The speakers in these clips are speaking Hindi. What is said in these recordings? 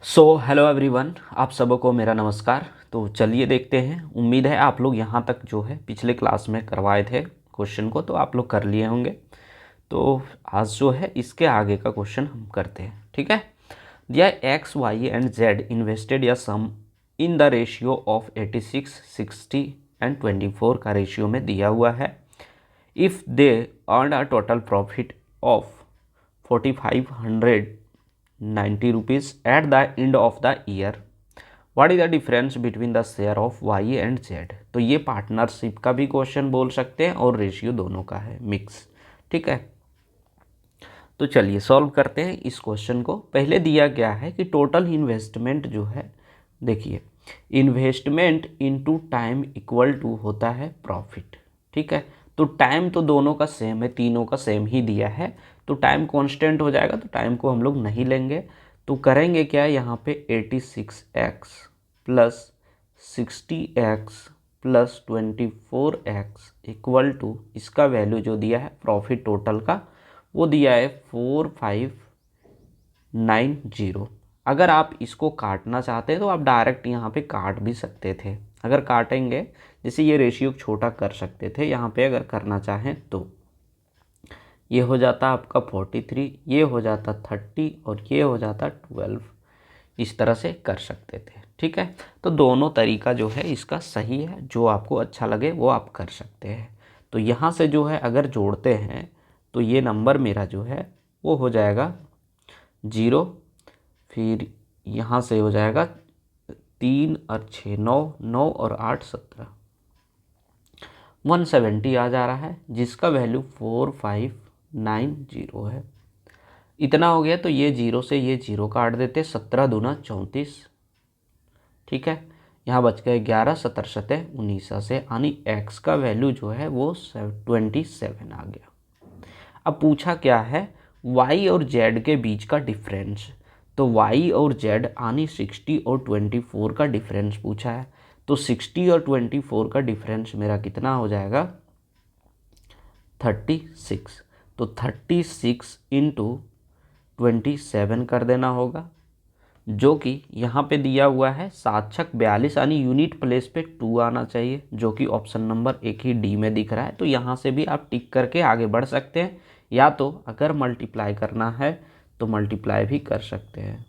हेलो एवरीवन, आप सबको मेरा नमस्कार। तो चलिए देखते हैं। उम्मीद है आप लोग यहाँ तक जो है पिछले क्लास में करवाए थे क्वेश्चन को, तो आप लोग कर लिए होंगे। तो आज जो है इसके आगे का क्वेश्चन हम करते हैं, ठीक है। दिया X Y and Z invested या sum in the ratio of 86, 60 and 24 का रेशियो में दिया हुआ है। If they earn a total profit of 4590 rupees at the end of the year, what is the difference between the share of y and z। तो ये पार्टनरशिप का भी क्वेश्चन बोल सकते हैं और रेशियो दोनों का है, मिक्स, ठीक है। तो चलिए सॉल्व करते हैं इस क्वेश्चन को। पहले दिया गया है कि टोटल इन्वेस्टमेंट जो है, देखिए investment into time equal to होता है प्रॉफिट, ठीक है। तो टाइम तो दोनों का सेम है, तीनों का सेम ही दिया है, तो टाइम कांस्टेंट हो जाएगा, तो टाइम को हम लोग नहीं लेंगे। तो करेंगे क्या, यहाँ पे 86x plus 60x plus 24x equal to इसका वैल्यू जो दिया है प्रॉफिट टोटल का, वो दिया है 4590। अगर आप इसको काटना चाहते हैं तो आप डायरेक्ट यहाँ पे काट भी सकते थे। अगर काटेंगे, जैसे ये रेशियो छोटा कर सकते थे यहाँ पे, अगर करना चाहें तो ये हो जाता आपका 43, ये हो जाता 30 और ये हो जाता 12। इस तरह से कर सकते थे, ठीक है। तो दोनों तरीका जो है इसका सही है, जो आपको अच्छा लगे वो आप कर सकते हैं। तो यहाँ से जो है अगर जोड़ते हैं तो ये नंबर मेरा जो है वो हो जाएगा 0, फिर यहाँ से हो जाएगा 3 और 6 9, 9 और 8 17, 170 आ जा रहा है, जिसका वैल्यू 4590 है। इतना हो गया, तो ये 0 से ये 0 काट देते, 17 दूना 34, ठीक है। यहाँ बच गए 11, 17 सतह 19 से, यानी एक्स का वैल्यू जो है वो 27 आ गया। अब पूछा क्या है, y और z के बीच का डिफरेंस। तो y और z यानी 60 और 24 का डिफरेंस पूछा है। तो 60 और 24 का डिफरेंस मेरा कितना हो जाएगा, 36। तो 36 इंटू 27 कर देना होगा, जो कि यहाँ पे दिया हुआ है 7 छक 42, यानी यूनिट प्लेस पे 2 आना चाहिए, जो कि ऑप्शन नंबर 1 ही डी में दिख रहा है। तो यहाँ से भी आप टिक करके आगे बढ़ सकते हैं, या तो अगर मल्टीप्लाई करना है तो मल्टीप्लाई भी कर सकते हैं।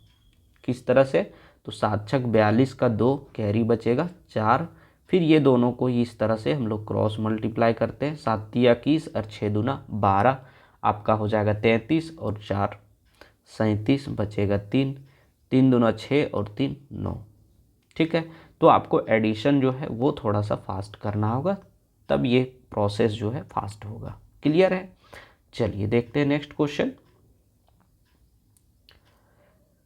किस तरह से, तो 7 छक 42 का 2 कैरी बचेगा 4, फिर ये दोनों को इस तरह से हम लोग क्रॉस मल्टीप्लाई करते हैं, 7 तिया 21 और 6 दूना 12, आपका हो जाएगा 33 और 4 37, बचेगा 3, 3 दूना 6 और 3 9, ठीक है। तो आपको एडिशन जो है वो थोड़ा सा फास्ट करना होगा, तब ये प्रोसेस जो है फास्ट होगा। क्लियर है। चलिए देखते हैं नेक्स्ट क्वेश्चन।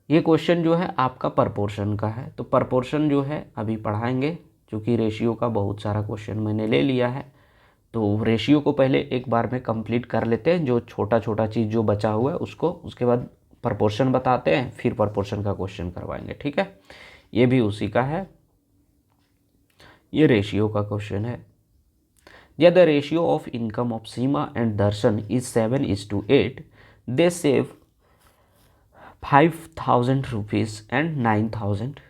ये क्वेश्चन जो है आपका प्रपोर्शन का है। तो प्रपोर्शन जो है अभी पढ़ाएंगे, क्योंकि रेशियो का बहुत सारा क्वेश्चन मैंने ले लिया है। तो रेशियो को पहले एक बार में कंप्लीट कर लेते हैं, जो छोटा छोटा चीज़ जो बचा हुआ है उसको, उसके बाद प्रपोर्शन बताते हैं, फिर प्रपोर्शन का क्वेश्चन करवाएंगे, ठीक है। ये भी उसी का है, ये रेशियो का क्वेश्चन है। या the ratio of income of Seema and Darshan is 7:8, they save 5,000 rupees and 9,000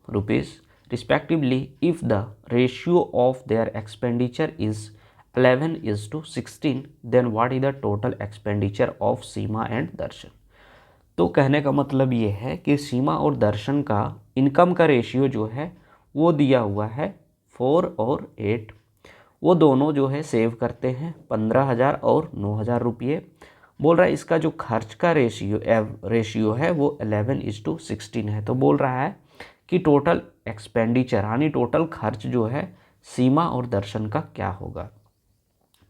rupees respectively if the ratio of their expenditure is 11:16, then what is the total expenditure of Seema and Darshan. तो कहने का मतलब ये है कि सीमा और दर्शन का इनकम का रेशियो जो है वो दिया हुआ है 4 और 8। वो दोनों जो है सेव करते हैं 15,000 और 9,000 रुपये। बोल रहा है इसका जो खर्च का रेशियो है वो 11:16 है। तो बोल रहा है कि टोटल एक्सपेंडिचर यानी टोटल खर्च जो है सीमा और दर्शन का क्या होगा।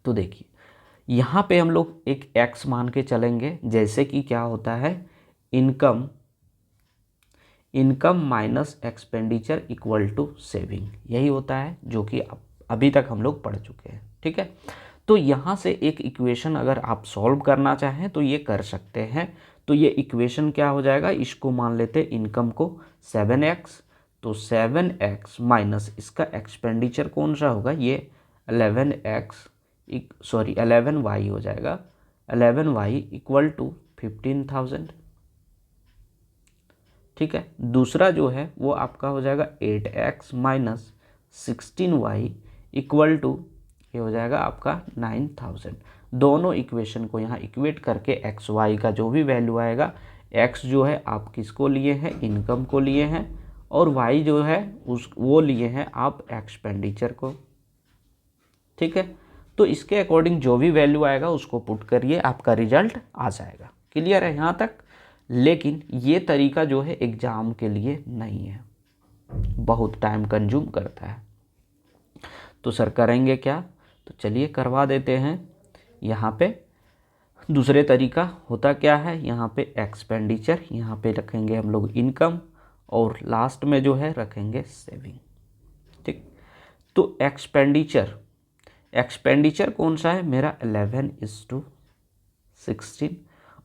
तो देखिए यहाँ पे हम लोग एक एक्स मान के चलेंगे, जैसे कि क्या होता है, income minus expenditure equal to saving, यही होता है, जो कि अभी तक हम लोग पढ़ चुके हैं, ठीक है। तो यहाँ से एक इक्वेशन अगर आप सॉल्व करना चाहें तो ये कर सकते हैं। तो ये इक्वेशन क्या हो जाएगा, इसको मान लेते हैं इनकम को 7x, तो 7x माइनस इसका एक्सपेंडिचर कौन सा होगा, ये 11y हो जाएगा, 11y इक्वल टू 15,000, ठीक है। दूसरा जो है वो आपका हो जाएगा 8x minus 16y equal to ये हो जाएगा आपका 9000। दोनों इक्वेशन को यहाँ इक्वेट करके एक्स वाई का जो भी वैल्यू आएगा, एक्स जो है आप किसको लिए हैं, इनकम को लिए हैं, और वाई जो है वो लिए हैं आप एक्सपेंडिचर को। ठीक है, तो इसके अकॉर्डिंग जो भी वैल्यू आएगा उसको पुट करिए, आपका रिजल्ट आ जाएगा। क्लियर है यहाँ तक? लेकिन ये तरीका जो है एग्ज़ाम के लिए नहीं है, बहुत टाइम कंज्यूम करता है। तो सर करेंगे क्या? तो चलिए करवा देते हैं। यहाँ पे दूसरे तरीका होता क्या है, यहाँ पे एक्सपेंडिचर, यहाँ पे रखेंगे हम लोग इनकम, और लास्ट में जो है रखेंगे सेविंग। ठीक, तो एक्सपेंडिचर कौन सा है मेरा 11:16,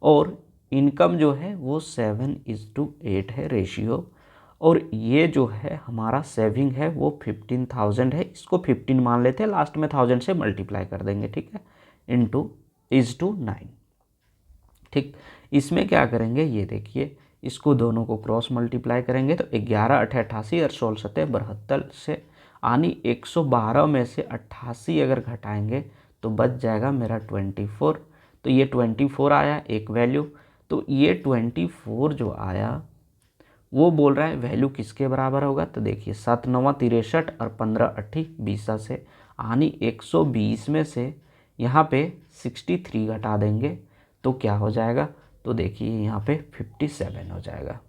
और इनकम जो है वो 7:8 है रेशियो, और ये जो है हमारा सेविंग है वो 15,000 है। इसको 15 मान लेते हैं, लास्ट में 1000 से मल्टीप्लाई कर देंगे। ठीक है, इज़ टू 9। ठीक, इसमें क्या करेंगे, ये देखिए इसको दोनों को क्रॉस मल्टीप्लाई करेंगे तो 11 8 88 और 16 7 72 से आनी 112 में से 88 अगर घटाएंगे तो बच जाएगा मेरा 24। तो ये 24 आया एक वैल्यू। तो ये 24 जो आया वो बोल रहा है वैल्यू किसके बराबर होगा, तो देखिए 7 9 63 और 15 8 20 से आनी 120 में से यहाँ पे 63 घटा देंगे तो क्या हो जाएगा, तो देखिए यहाँ पे 57 हो जाएगा।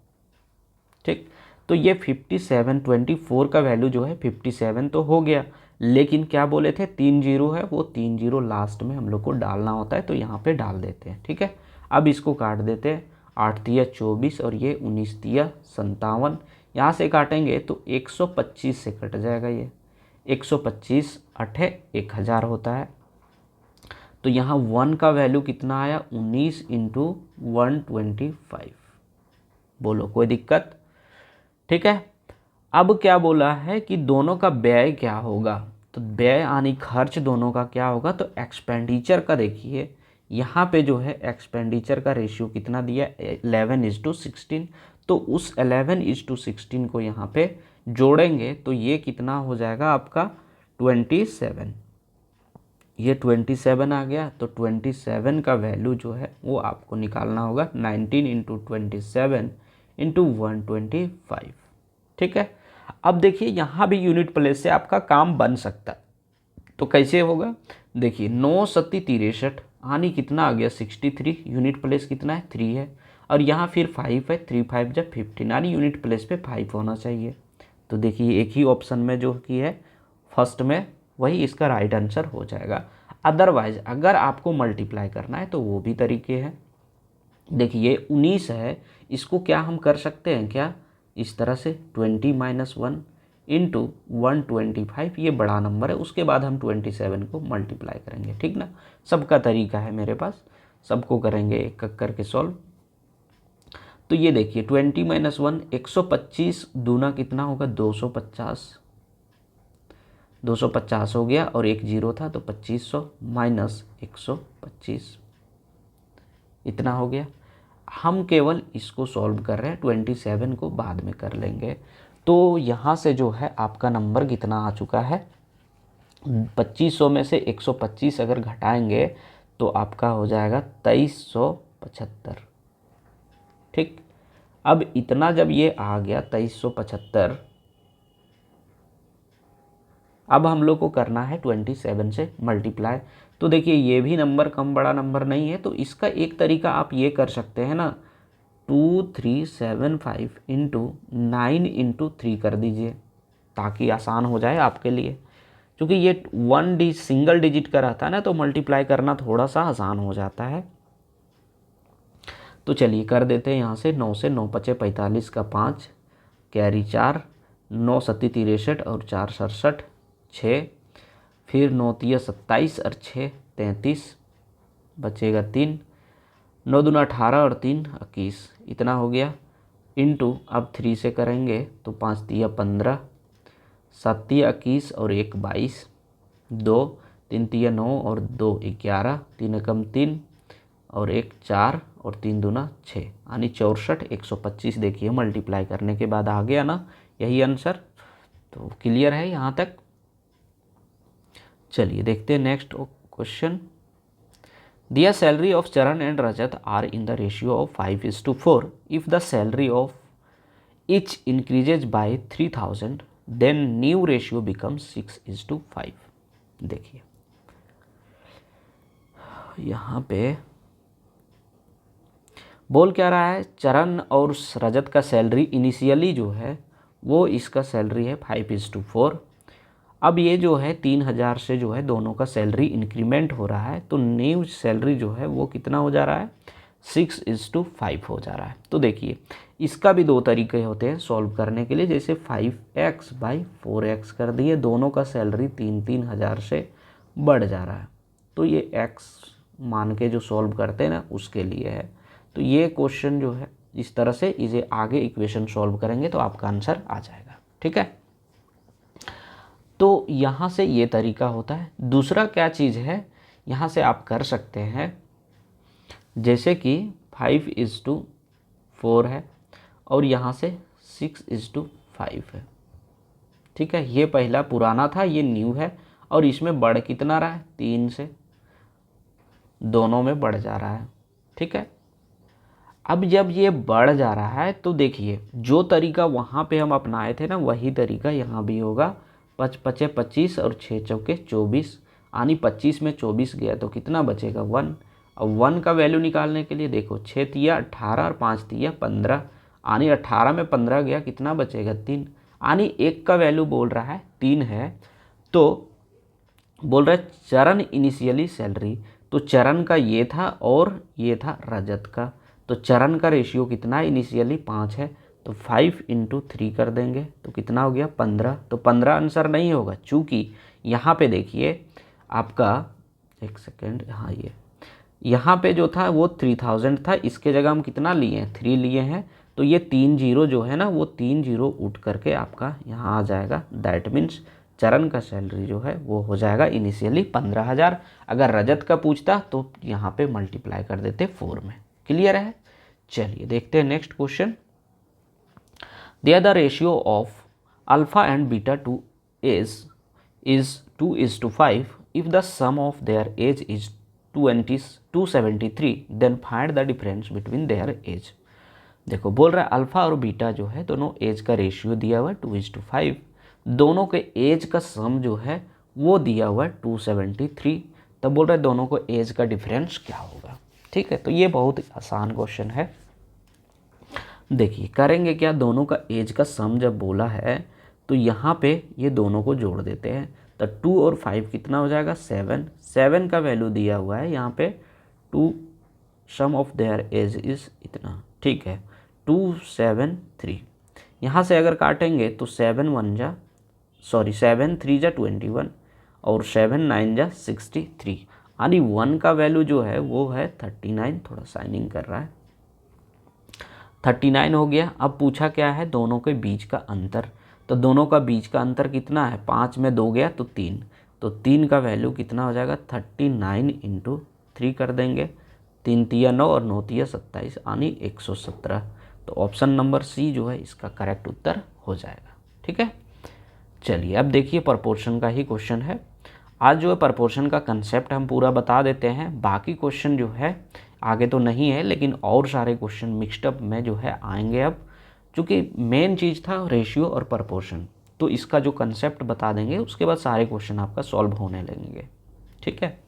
ठीक, तो ये 57 24 का वैल्यू जो है 57 तो हो गया, लेकिन क्या बोले थे 3 जीरो है, वो 3 जीरो लास्ट में हम लोग को डालना होता है, तो यहाँ पे डाल देते हैं। ठीक है, अब इसको काट देते हैं, 8 तिया 24 और ये 19 तिया 57, यहाँ से काटेंगे तो 125 से कट जाएगा। ये 125 8 1000 होता है। तो यहाँ 1 का वैल्यू कितना आया, 19 इंटू 125। बोलो कोई दिक्कत? ठीक है, अब क्या बोला है कि दोनों का व्यय क्या होगा, तो व्यय यानी खर्च दोनों का क्या होगा, तो एक्सपेंडिचर का देखिए यहाँ पे जो है एक्सपेंडिचर का रेशियो कितना दिया, 11:16। तो उस 11:16 को यहाँ पे जोड़ेंगे तो ये कितना हो जाएगा आपका 27। ये 27 आ गया, तो 27 का वैल्यू जो है वो आपको निकालना होगा 19 इंटू 27 इंटू 125। ठीक है, अब देखिए यहाँ भी यूनिट प्लेस से आपका काम बन सकता है, तो कैसे होगा, देखिए 9 सत्ती 63 आनी कितना आ गया 63, यूनिट प्लेस कितना है 3 है, और यहाँ फिर 5 है, 3 5 जब 15 यानी यूनिट प्लेस पे 5 होना चाहिए। तो देखिए एक ही ऑप्शन में जो की है फर्स्ट में वही इसका राइट आंसर हो जाएगा। अदरवाइज अगर आपको मल्टीप्लाई करना है तो वो भी तरीके हैं। देखिए 19 है, इसको क्या हम कर सकते हैं क्या, इस तरह से 20 - 1 इंटू 125, ये बड़ा नंबर है, उसके बाद हम 27 को मल्टीप्लाई करेंगे। ठीक ना, सबका तरीका है मेरे पास, सबको करेंगे एक एक करके सॉल्व। तो ये देखिए 20 - 1 125 दूना कितना होगा 250, 250 हो गया, और एक जीरो था तो 2500 माइनस 125 इतना हो गया। हम केवल इसको सॉल्व कर रहे हैं, 27 को बाद में कर लेंगे। तो यहाँ से जो है आपका नंबर कितना आ चुका है, 2500 में से 125 अगर घटाएंगे तो आपका हो जाएगा 2375। ठीक, अब इतना जब ये आ गया 2375, अब हम लोग को करना है 27 से मल्टीप्लाई। तो देखिए ये भी नंबर कम बड़ा नंबर नहीं है, तो इसका एक तरीका आप ये कर सकते हैं ना, 2375 इंटू 9 इंटू 3 कर दीजिए, ताकि आसान हो जाए आपके लिए, क्योंकि ये सिंगल डिजिट का रहता है ना, तो मल्टीप्लाई करना थोड़ा सा आसान हो जाता है। तो चलिए कर देते हैं यहाँ से, 9 से 9 पचे 45 का 5 कैरी 4, 9 सत्ती 63 और 4 67 6, फिर 9 तिया 27 और 6 33, बचेगा 3, 9 दूना 18 और 3 21, इतना हो गया। इंटू अब 3 से करेंगे तो 5 तिया 15, 7 तिया 21 और 1 22, 2 3 तिया 9 और 2 11, 3 एकम 3 और 1 4 और 3 दूना 6 यानी 64, 125 देखिए मल्टीप्लाई करने के बाद आ गया ना यही आंसर। तो क्लियर है यहाँ तक। चलिए देखते हैं नेक्स्ट क्वेश्चन। दिया salary of Charan and Rajat are in the ratio of 5:4 if the salary of each increases by 3000 then new ratio becomes 6:5। देखिए यहाँ पे बोल क्या रहा है, चरण और रजत का सैलरी इनिशियली जो है वो इसका सैलरी है 5:4। अब ये जो है 3000 से जो है दोनों का सैलरी इंक्रीमेंट हो रहा है, तो न्यू सैलरी जो है वो कितना हो जा रहा है 6:5 हो जा रहा है। तो देखिए इसका भी दो तरीके होते हैं सॉल्व करने के लिए, जैसे 5x/4x कर दिए, दोनों का सैलरी 3,000 से बढ़ जा रहा है, तो ये x मान के जो सॉल्व करते हैं ना उसके लिए है। तो ये क्वेश्चन जो है इस तरह से इसे आगे इक्वेशन सॉल्व करेंगे तो आपका आंसर आ जाएगा। ठीक है, तो यहाँ से ये तरीका होता है। दूसरा क्या चीज़ है, यहाँ से आप कर सकते हैं जैसे कि 5:4 है और यहाँ से 6:5 है। ठीक है, ये पहला पुराना था, ये न्यू है और इसमें बढ़ कितना रहा है 3 से, दोनों में बढ़ जा रहा है। ठीक है, अब जब ये बढ़ जा रहा है तो देखिए जो तरीका वहाँ पे हम अपनाए थे ना वही तरीका यहाँ भी होगा। 5×5 = 25 और 6×4 = 24, यानी 25 में 24 गया तो कितना बचेगा 1। अब 1 का वैल्यू निकालने के लिए देखो 6×3 = 18 और 5×3 = 15, यानी 18 में 15 गया कितना बचेगा 3, यानी 1 का वैल्यू बोल रहा है 3 है। तो बोल रहा है चरण इनिशियली सैलरी, तो चरण का ये था और ये था रजत का, तो चरण का रेशियो कितना इनिशियली 5 है, तो 5×3 कर देंगे तो कितना हो गया 15। तो 15 आंसर नहीं होगा, चूँकि यहाँ पे देखिए आपका एक सेकेंड, हाँ ये यहाँ पे जो था वो 3000 था, इसके जगह हम कितना लिए हैं 3 लिए हैं, तो ये 3 0 जो है ना वो 3 0 उठ करके आपका यहाँ आ जाएगा। दैट मीन्स चरण का सैलरी जो है वो हो जाएगा इनिशियली 15,000। अगर रजत का पूछता तो यहाँ पे मल्टीप्लाई कर देते 4 में। क्लियर है, चलिए देखते हैं नेक्स्ट क्वेश्चन। दिया the ratio of alpha and beta to age is 2:5 if the sum of their age is 273 then find the difference between their age. देखो बोल रहा है अल्फा और बीटा जो है दोनों एज का रेशियो दिया हुआ है 2:5, दोनों के एज का सम जो है वो दिया हुआ है 273, तब बोल रहा है दोनों को एज का डिफरेंस क्या होगा। ठीक है, तो ये बहुत आसान क्वेश्चन है। देखिए करेंगे क्या, दोनों का एज का सम जब बोला है तो यहाँ पे ये दोनों को जोड़ देते हैं, तो 2 और 5 कितना हो जाएगा 7, 7 का वैल्यू दिया हुआ है यहाँ पे 2, सम ऑफ देयर एज इज इतना। ठीक है, 273, यहाँ से अगर काटेंगे तो 7 3 × 21 और 7 9 × 63, यानी 1 का वैल्यू जो है वो है 39, थोड़ा साइनिंग कर रहा है, 39 हो गया। अब पूछा क्या है दोनों के बीच का अंतर, तो दोनों का बीच का अंतर कितना है 5 में 2 गया तो 3, तो 3 का वैल्यू कितना हो जाएगा 39 × 3 कर देंगे, 3 × 9 और 9 × 27 यानी 117। तो ऑप्शन नंबर सी जो है इसका करेक्ट उत्तर हो जाएगा। ठीक है, चलिए अब देखिए प्रपोर्शन का ही क्वेश्चन है। आज जो है प्रपोर्शन का कंसेप्ट हम पूरा बता देते हैं, बाकी क्वेश्चन जो है आगे तो नहीं है लेकिन और सारे क्वेश्चन मिक्सडअप में जो है आएंगे। अब चूँकि मेन चीज़ था रेशियो और प्रपोर्शन, तो इसका जो कंसेप्ट बता देंगे उसके बाद सारे क्वेश्चन आपका सॉल्व होने लगेंगे। ठीक है,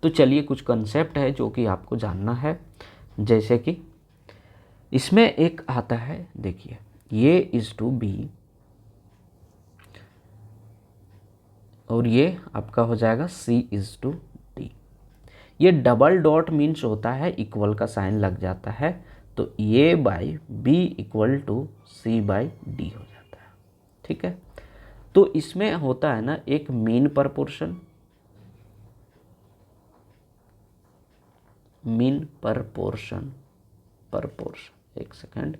तो चलिए कुछ कंसेप्ट है जो कि आपको जानना है, जैसे कि इसमें एक आता है देखिए ये इज़ टू बी और ये आपका हो जाएगा C इज़ टू D। ये डबल डॉट मीन्स होता है इक्वल का साइन लग जाता है, तो A/B = C/D हो जाता है। ठीक है, तो इसमें होता है ना एक मीन प्रपोर्शन, एक सेकंड,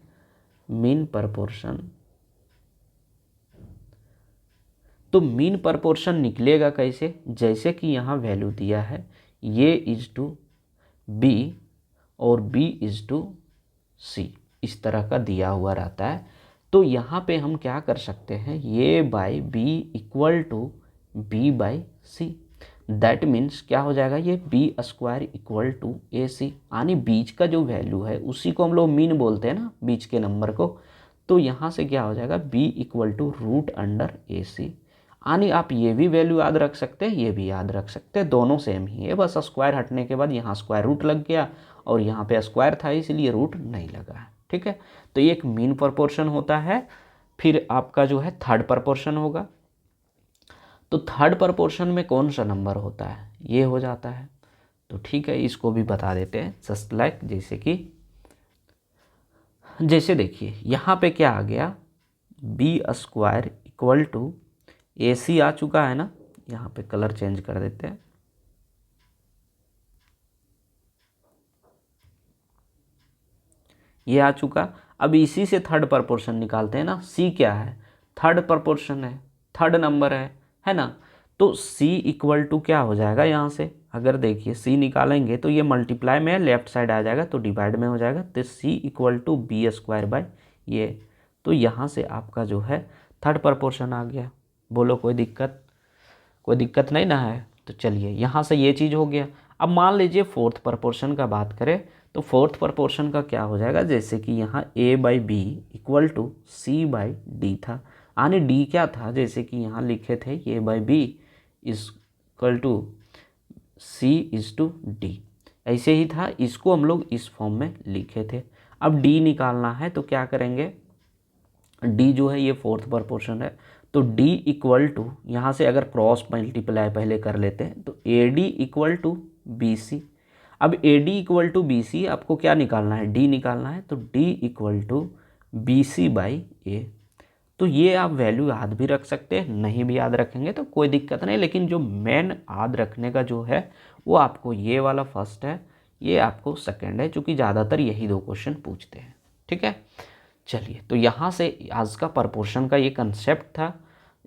मीन प्रपोर्शन। तो मीन प्रपोर्शन निकलेगा कैसे, जैसे कि यहाँ वैल्यू दिया है ये इज़ टू B और b इज़ टू c, इस तरह का दिया हुआ रहता है। तो यहाँ पे हम क्या कर सकते हैं, ये by B equal to B by C. That means क्या हो जाएगा, ये B square equal to A C, यानी बीच का जो वैल्यू है उसी को हम लोग मीन बोलते हैं ना, बीच के नंबर को। तो यहाँ से क्या हो जाएगा, b equal to root under A C, यानी आप ये भी वैल्यू याद रख सकते हैं, ये भी याद रख सकते हैं, दोनों सेम ही है। बस स्क्वायर हटने के बाद यहाँ स्क्वायर रूट लग गया और यहाँ पे स्क्वायर था इसलिए रूट नहीं लगा है। ठीक है, तो ये एक मीन प्रोपोर्शन होता है। फिर आपका जो है थर्ड प्रोपोर्शन होगा। तो थर्ड प्रोपोर्शन में कौन सा नंबर होता है, ये हो जाता है। तो ठीक है, इसको भी बता देते हैं। जस्ट लाइक जैसे देखिए यहाँ पे क्या आ गया, B square equal to A सी आ चुका है ना। यहाँ पे कलर चेंज कर देते हैं। ये आ चुका। अब इसी से थर्ड प्रोपोर्शन निकालते हैं ना। सी क्या है, थर्ड प्रोपोर्शन है, थर्ड नंबर है ना। तो सी इक्वल टू क्या हो जाएगा, यहाँ से अगर देखिए सी निकालेंगे तो ये मल्टीप्लाई में लेफ्ट साइड आ जाएगा तो डिवाइड में हो जाएगा। तो C equal to B square by ये। तो यहाँ से आपका जो है थर्ड प्रोपोर्शन आ गया। बोलो कोई दिक्कत, कोई दिक्कत नहीं ना है। तो चलिए यहाँ से ये चीज़ हो गया। अब मान लीजिए फोर्थ प्रोपोर्शन का बात करें तो फोर्थ प्रोपोर्शन का क्या हो जाएगा, जैसे कि यहाँ a by B equal to C by D था, यानी डी क्या था, जैसे कि यहाँ लिखे थे a by B equal to C is to D, ऐसे ही था। इसको हम लोग इस फॉर्म में लिखे थे। अब d निकालना है तो क्या करेंगे, d जो है ये फोर्थ प्रोपोर्शन है तो d इक्वल टू, यहाँ से अगर क्रॉस मल्टीप्लाई पहले कर लेते हैं तो A D equal to B C. अब A D equal to B C आपको क्या निकालना है, d निकालना है। तो d equal to B C by A. तो ये आप वैल्यू याद भी रख सकते हैं, नहीं भी याद रखेंगे तो कोई दिक्कत नहीं, लेकिन जो मेन याद रखने का जो है वो आपको ये वाला फर्स्ट है, ये आपको सेकेंड है, चूँकि ज़्यादातर यही दो क्वेश्चन पूछते हैं। ठीक है, चलिए तो यहाँ से आज का प्रोपोर्शन का ये कंसेप्ट था,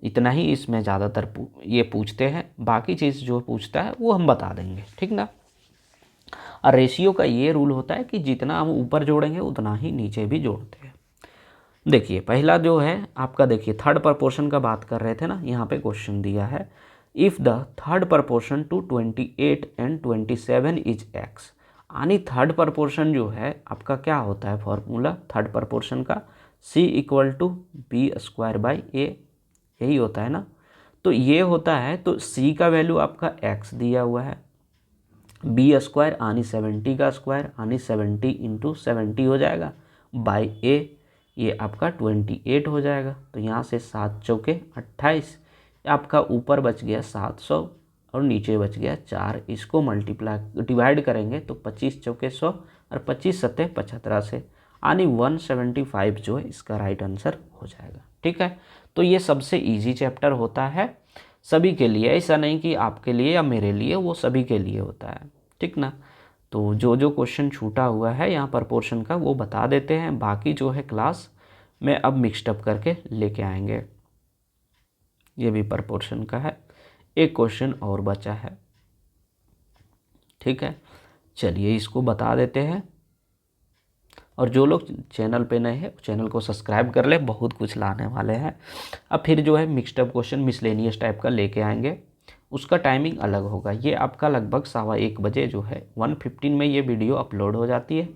इतना ही इसमें ज़्यादातर ये पूछते हैं। बाकी चीज़ जो पूछता है वो हम बता देंगे, ठीक ना। और रेशियो का ये रूल होता है कि जितना हम ऊपर जोड़ेंगे उतना ही नीचे भी जोड़ते हैं। देखिए पहला जो है आपका, देखिए थर्ड प्रोपोर्शन का बात कर रहे थे ना, यहाँ पे क्वेश्चन दिया है if the third proportion to 28 and 27 is X, यानी थर्ड प्रोपोर्शन जो है आपका क्या होता है फॉर्मूला थर्ड प्रोपोर्शन का, c equal to B square by A, यही होता है ना। तो ये होता है, तो c का वैल्यू आपका x दिया हुआ है, बी स्क्वायर यानी 70 का स्क्वायर यानी 70 इंटू 70 हो जाएगा बाई ए, ये आपका 28 हो जाएगा। तो यहाँ से 7 चौके 28, आपका ऊपर बच गया 700 और नीचे बच गया 4। इसको मल्टीप्लाई डिवाइड करेंगे तो 25 चौके 100 और 25 सत्ते 75 से, यानी 175 जो है इसका राइट आंसर हो जाएगा। ठीक है, तो ये सबसे इजी चैप्टर होता है सभी के लिए, ऐसा नहीं कि आपके लिए या मेरे लिए, वो सभी के लिए होता है। ठीक ना, तो जो जो क्वेश्चन छूटा हुआ है यहाँ प्रोपोर्शन का वो बता देते हैं, बाकी जो है क्लास में अब मिक्सड अप करके लेके आएंगे। ये भी प्रोपोर्शन का है, एक क्वेश्चन और बचा है। ठीक है, चलिए इसको बता देते हैं। और जो लोग चैनल पे नए हैं चैनल को सब्सक्राइब कर ले, बहुत कुछ लाने वाले हैं। अब फिर जो है mixed up question miscellaneous type का लेके आएंगे, उसका टाइमिंग अलग होगा। ये आपका लगभग 1:15 बजे जो है 1:15 में ये वीडियो अपलोड हो जाती है।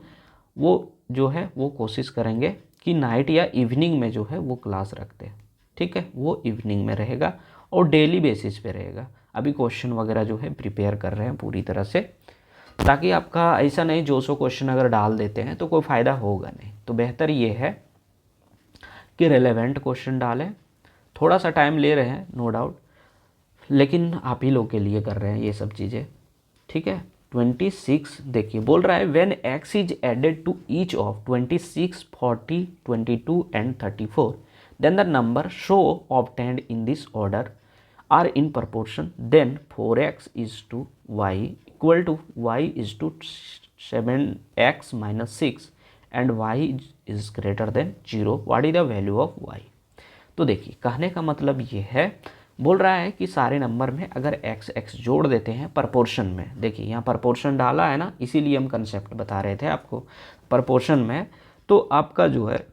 वो जो है वो कोशिश करेंगे कि नाइट या इवनिंग में जो है वो क्लास रखते हैं। ठीक है, वो इवनिंग में रहेगा और डेली बेसिस पे रहेगा। अभी क्वेश्चन वगैरह जो है प्रिपेयर कर रहे हैं पूरी तरह से, ताकि आपका ऐसा नहीं जो सो क्वेश्चन अगर डाल देते हैं तो कोई फ़ायदा होगा नहीं। तो बेहतर ये है कि रेलेवेंट क्वेश्चन डालें। थोड़ा सा टाइम ले रहे हैं नो डाउट, लेकिन आप ही लोग के लिए कर रहे हैं ये सब चीज़ें। ठीक है, 26 देखिए बोल रहा है when x is added to each of 26, 40, 22 and 34 then the number so obtained in this order are in proportion, then 4x is to y equal to y is to 7x minus 6 and y is greater than 0, what is the value of y। तो देखिए कहने का मतलब ये है बोल रहा है कि सारे नंबर में अगर एक्स एक्स जोड़ देते हैं प्रपोर्शन में, देखिए यहाँ प्रपोर्शन डाला है ना, इसीलिए हम कंसेप्ट बता रहे थे आपको प्रपोर्शन में, तो आपका जो है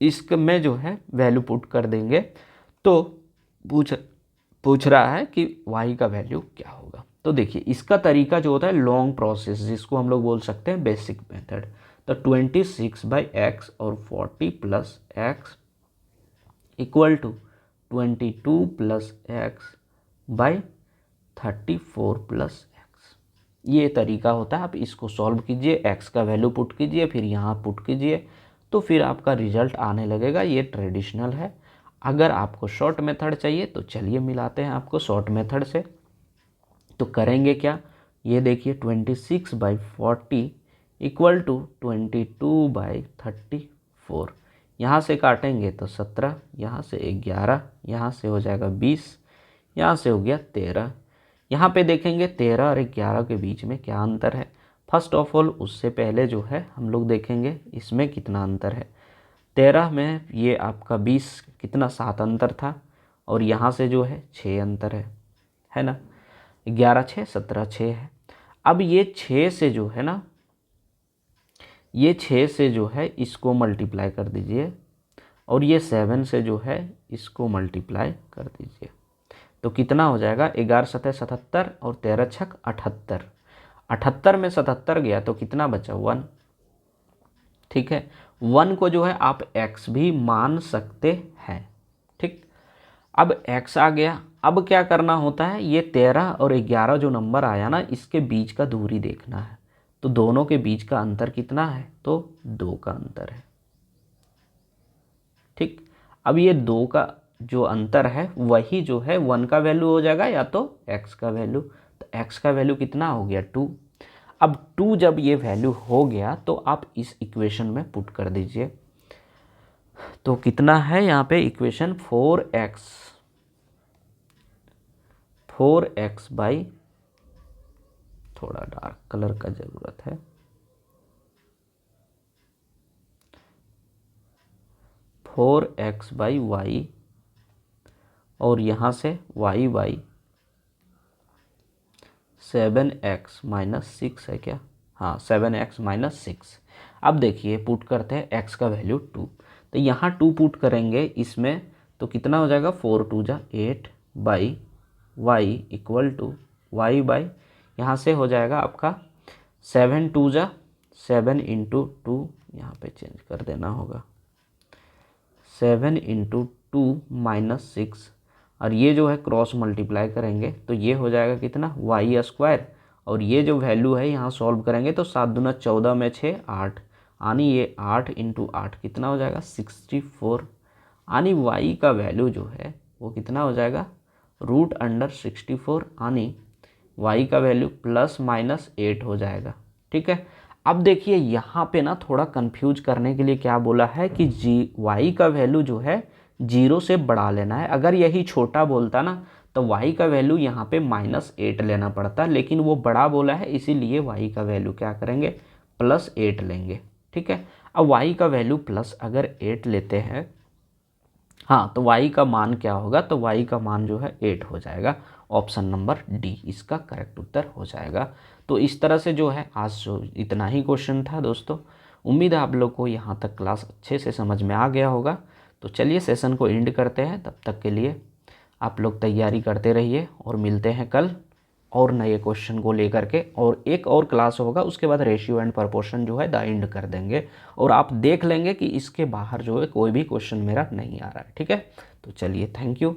इसमें जो है वैल्यू पुट कर देंगे। तो पूछ रहा है कि y का वैल्यू क्या होगा। तो देखिए इसका तरीका जो होता है लॉन्ग प्रोसेस, जिसको हम लोग बोल सकते हैं बेसिक मेथड। तो 26/x और 40 + x equal to 22 + x by 34 + x, ये तरीका होता है। आप इसको सॉल्व कीजिए, x का वैल्यू पुट कीजिए, फिर यहाँ पुट कीजिए, तो फिर आपका रिजल्ट आने लगेगा। ये ट्रेडिशनल है। अगर आपको शॉर्ट मेथड चाहिए तो चलिए मिलाते हैं आपको शॉर्ट मेथड से। तो करेंगे क्या, ये देखिए 26/40 इक्वल टू 22/34, यहाँ से काटेंगे तो 17, यहाँ से 11, यहाँ से हो जाएगा 20, यहाँ से हो गया 13। यहाँ पे देखेंगे 13 और 11 के बीच में क्या अंतर है। फर्स्ट ऑफ ऑल उससे पहले जो है हम लोग देखेंगे इसमें कितना अंतर है। 13 में ये आपका 20 कितना 7 अंतर था, और यहाँ से जो है 6 अंतर है ना। 11 6 17 6 है। अब ये 6 से जो है ना, ये 6 से जो है इसको मल्टीप्लाई कर दीजिए, और ये 7 से जो है इसको मल्टीप्लाई कर दीजिए, तो कितना हो जाएगा 11 7 77 और 13 6 78। 78 में 77 गया तो कितना बचा 1, ठीक है। 1 को जो है आप x भी मान सकते हैं, ठीक। अब x आ गया, अब क्या करना होता है, ये 13 और 11 जो नंबर आया ना, इसके बीच का दूरी देखना है। तो दोनों के बीच का अंतर कितना है, तो 2 का अंतर है, ठीक। अब ये 2 का जो अंतर है वही जो है 1 का वैल्यू हो जाएगा या तो x का वैल्यू। तो x का वैल्यू कितना हो गया 2। अब 2 जब ये वैल्यू हो गया तो आप इस इक्वेशन में पुट कर दीजिए। तो कितना है यहाँ पे इक्वेशन 4x बाई, थोड़ा डार्क कलर का ज़रूरत है, 4x बाई वाई, और यहाँ से y बाई 7x - 6 है क्या, हाँ 7x - 6। अब देखिए पुट करते हैं x का वैल्यू 2, तो यहाँ 2 पुट करेंगे इसमें, तो कितना हो जाएगा 4 2 जा 8 by y equal to y by, यहाँ से हो जाएगा आपका 7 2 जा 7 × 2, यहाँ पे चेंज कर देना होगा, 7 × 2 - 6, और ये जो है क्रॉस मल्टीप्लाई करेंगे तो ये हो जाएगा कितना y², और ये जो वैल्यू है यहाँ सॉल्व करेंगे तो 7 दूना 14 में 6 8, यानी ये 8 × 8 कितना हो जाएगा 64, यानी y का वैल्यू जो है वो कितना हो जाएगा √64, यानी y का वैल्यू ±8 हो जाएगा, ठीक है। अब देखिए यहाँ पे ना थोड़ा कंफ्यूज करने के लिए क्या बोला है कि y का वैल्यू जो है 0 से बढ़ा लेना है। अगर यही छोटा बोलता ना तो y का वैल्यू यहाँ पे -8 लेना पड़ता, लेकिन वो बड़ा बोला है इसीलिए y का वैल्यू क्या करेंगे +8 लेंगे, ठीक है। अब y का वैल्यू प्लस अगर 8 लेते हैं, हाँ, तो y का मान क्या होगा, तो y का मान जो है 8 हो जाएगा। ऑप्शन नंबर डी इसका करेक्ट उत्तर हो जाएगा। तो इस तरह से जो है आज जो इतना ही क्वेश्चन था दोस्तों। उम्मीद है आप लोग को यहाँ तक क्लास अच्छे से समझ में आ गया होगा। तो चलिए सेशन को एंड करते हैं, तब तक के लिए आप लोग तैयारी करते रहिए, और मिलते हैं कल और नए क्वेश्चन को लेकर के। और एक और क्लास होगा, उसके बाद रेशियो एंड प्रपोर्शन जो है द एंड कर देंगे, और आप देख लेंगे कि इसके बाहर जो है कोई भी क्वेश्चन मेरा नहीं आ रहा है, ठीक है। तो चलिए थैंक यू।